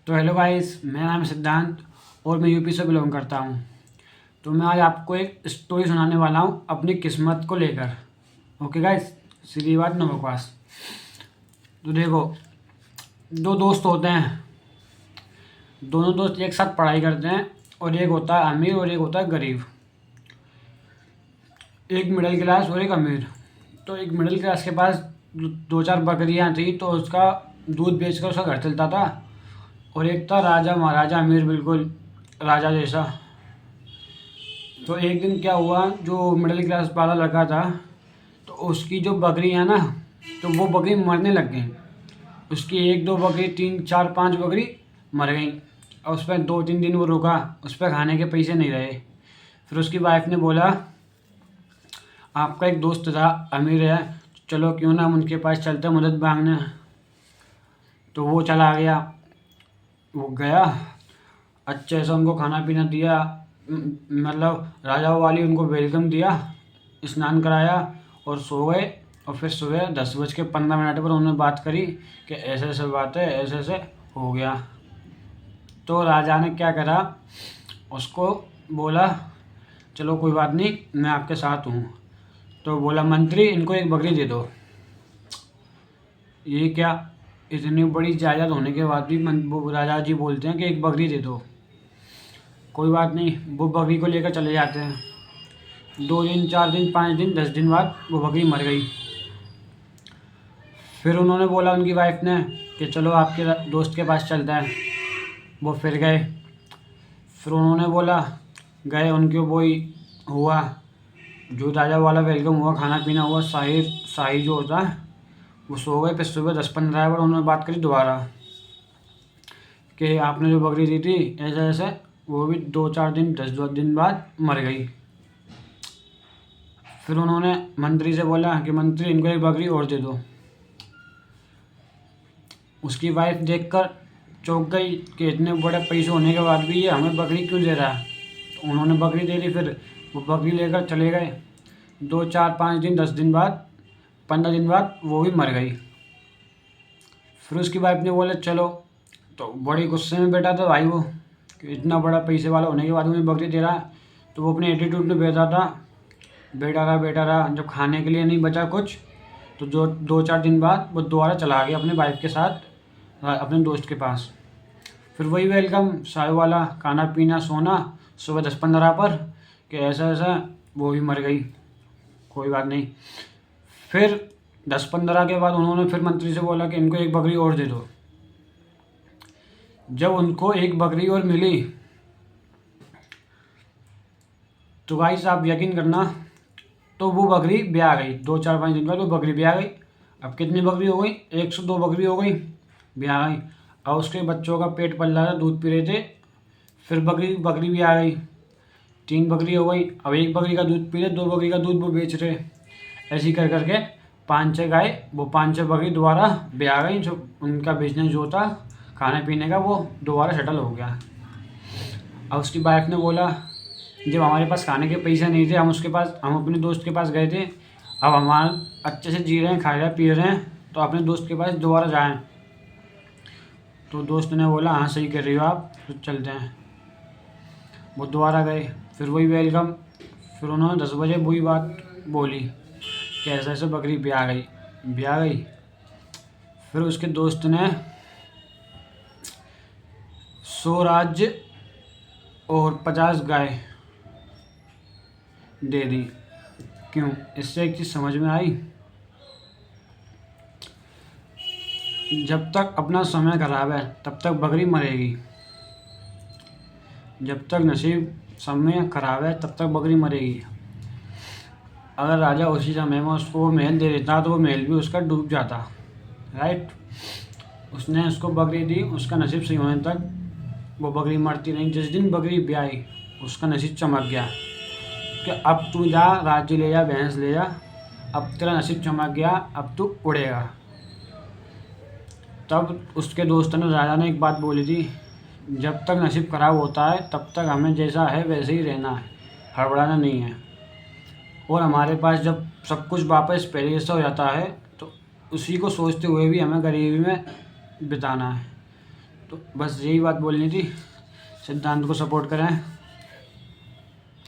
तो hello guys, मेरा नाम है सिद्धांत और मैं यूपी से बिलोंग करता हूँ। तो मैं आज आपको एक स्टोरी सुनाने वाला हूँ अपनी किस्मत को लेकर। ओके गाइस, सीधी बात नो बकवास। तो देखो, दो दोस्त होते हैं। दोनों दोस्त एक साथ पढ़ाई करते हैं और एक होता है अमीर और एक होता है गरीब। एक मिडिल क्लास और एक अमीर। तो एक मिडिल क्लास के पास दो चार बकरियाँ थी, तो उसका दूध बेचकर उसका घर चलता था। और एक था राजा महाराजा अमीर, बिल्कुल राजा जैसा। तो एक दिन क्या हुआ, जो मिडिल क्लास वाला लड़का था, तो उसकी जो बकरी है ना, तो वो बकरी मरने लग गई। उसकी एक दो बकरी, तीन चार पांच बकरी मर गई। और उस पर 2-3 दिन वो रुका, उस पर खाने के पैसे नहीं रहे। फिर उसकी वाइफ ने बोला, आपका एक दोस्त था अमीर है, चलो क्यों ना हम उनके पास चलते हैं मदद मांगने। तो वो चला गया। वो गया, अच्छे से उनको खाना पीना दिया, मतलब राजा वाली उनको वेलकम दिया, स्नान कराया और सो गए। और फिर सुबह 10:15 पर उन्होंने बात करी कि ऐसे ऐसे बात है, ऐसे ऐसे हो गया। तो राजा ने क्या करा, उसको बोला, चलो कोई बात नहीं, मैं आपके साथ हूँ। तो बोला, मंत्री इनको एक बकरी दे दो। ये क्या, इतनी बड़ी जायदाद होने के बाद भी वो राजा जी बोलते हैं कि एक बकरी दे दो। कोई बात नहीं, वो बकरी को लेकर चले जाते हैं। 2 दिन, 4 दिन, 5 दिन, 10 दिन बाद वो बकरी मर गई। फिर उन्होंने बोला उनकी वाइफ ने कि चलो आपके दोस्त के पास चलते हैं। वो फिर गए। फिर उन्होंने बोला, गए, उनके वही हुआ, जो राजा वाला वेलकम हुआ, खाना पीना हुआ, शाही शाही जो होता है, वो सो गए। फिर सुबह 10-15 पर उन्होंने बात करी दोबारा कि आपने जो बकरी दी थी ऐसे ऐसे, वो भी 2-4 दिन, 10 दिन बाद मर गई। फिर उन्होंने मंत्री से बोला कि मंत्री इनको एक बकरी और दे दो। उसकी वाइफ देखकर चौंक गई कि इतने बड़े पैसे होने के बाद भी ये हमें बकरी क्यों दे रहा है। तो उन्होंने बकरी दे दी। फिर वो बकरी लेकर चले गए। 2, 4, 5 दिन, 10 दिन बाद, 15 दिन बाद वो भी मर गई। फिर उसकी वाइफ ने बोला चलो। तो बड़ी गुस्से में बैठा था भाई वो, कि इतना बड़ा पैसे वाला होने के बाद मुझे बकरी दे रहा है। तो वो अपने एटीट्यूड में बैठा था, बैठा रहा। जब खाने के लिए नहीं बचा कुछ, तो जो 2-4 दिन बाद वो दोबारा चला गया अपने वाइफ के साथ अपने दोस्त के पास। फिर वही वेलकम, चाय वाला, खाना पीना, सोना। सुबह 10-15 पर कि ऐसा ऐसा, वो भी मर गई। कोई बात नहीं। फिर 10-15 के बाद उन्होंने फिर मंत्री से बोला कि इनको एक बकरी और दे दो। जब उनको एक बकरी और मिली, तो भाई साहब यकीन करना, तो वो बकरी ब्याह गई। 2-4-5 दिन बाद वो बकरी ब्याह गई। अब कितनी बकरी हो गई, 102 बकरी हो गई, ब्याह गई। और उसके बच्चों का पेट पल रहा था, दूध पी रहे थे। फिर बकरी बकरी भी आ गई, 3 बकरी हो गई। अब एक बकरी का दूध पी रहे, 2 बकरी का दूध वो बेच रहे। ऐसे ही कर करके 5-6 गाय, वो 5-6 बकरी दोबारा ब्याह गई। जो उनका बिजनेस जो था खाने पीने का, वो दोबारा सेटल हो गया। अब उसकी वाइफ ने बोला, जब हमारे पास खाने के पैसे नहीं थे, हम अपने दोस्त के पास गए थे, अब हमारे अच्छे से जी रहे हैं, खा रहे हैं, पी रहे हैं, तो अपने दोस्त के पास दोबारा जाएं। तो दोस्त ने बोला, हाँ सही कर रही हो आप, तो चलते हैं। वो दोबारा गए, फिर वही वेलकम। फिर उन्होंने 10 बजे वही बात बोली कि ऐसे ऐसे बकरी ब्याह गई। फिर उसके दोस्त ने 100 राज्य और 50 गाय दे दी। क्यों? इससे एक चीज़ समझ में आई, जब तक अपना समय खराब है तब तक बकरी मरेगी। जब तक नसीब समय खराब है तब तक बकरी मरेगी। अगर राजा उसी समय में उसको महल दे देता, तो वो महल भी उसका डूब जाता। राइट। उसने उसको बकरी दी, उसका नसीब सही होने तक वो बकरी मरती नहीं। जिस दिन बकरी ब्याई, उसका नसीब चमक गया कि अब तू जा, राज्य ले जा, भैंस ले जा, अब तेरा नसीब चमक गया, अब तू उड़ेगा। तब उसके दोस्त ने, राजा ने एक बात बोली थी, जब तक नसीब खराब होता है तब तक हमें जैसा है वैसे ही रहना है, हड़बड़ाना नहीं है। और हमारे पास जब सब कुछ वापस पहले जैसा हो जाता है, तो उसी को सोचते हुए भी हमें गरीबी में बिताना है। तो बस यही बात बोलनी थी, सिद्धांत को सपोर्ट करें।